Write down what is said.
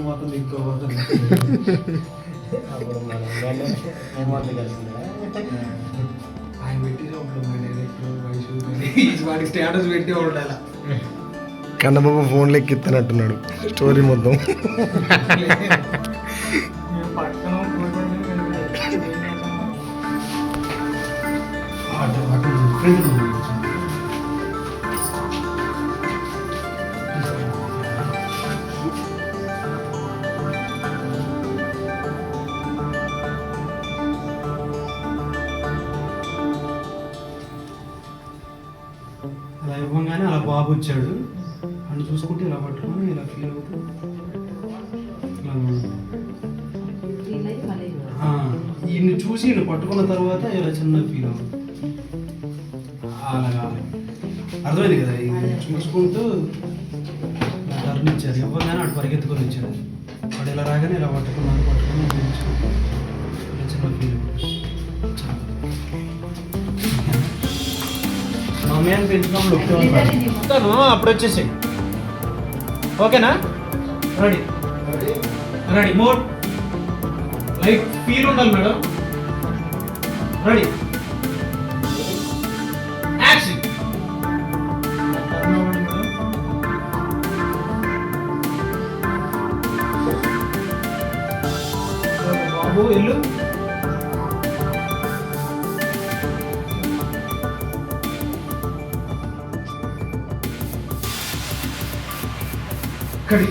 మాత్రం ఇంకోపోతుంది ఆయన పెట్టి ఉంటుంది వాడికి స్టేటస్ పెట్టి ఉండాలి. కన్నబాబు ఫోన్లో ఎక్కిస్తున్నట్టున్నాడు స్టోరీ మొత్తం. అలా ఇవ్వగానే అలా బాబు వచ్చాడు అని చూసుకుంటే ఇలా పట్టుకొని ఇలా ఫీల్ అవుతూ ఈయన్ని చూసి ఈయన పట్టుకున్న తర్వాత ఇలా చిన్న ఫీల్ అవుతుంది. అలాగా అర్థమైంది కదా. చూసుకుంటూ టర్న్ ఇచ్చారు. ఇవ్వగానే అటు పరిగెత్తుకొని ఇచ్చాడు. వాడు ఇలా రాగానే ఇలా పట్టుకుని చిన్న ఫీల్ మా అమ్మని పెంచుకున్నప్పుడు అప్పుడు వచ్చేసాయి. ఓకేనా? Ready ready mode like feel ఉండాలి మేడం. Ready action. బాబు ఇల్లు కడి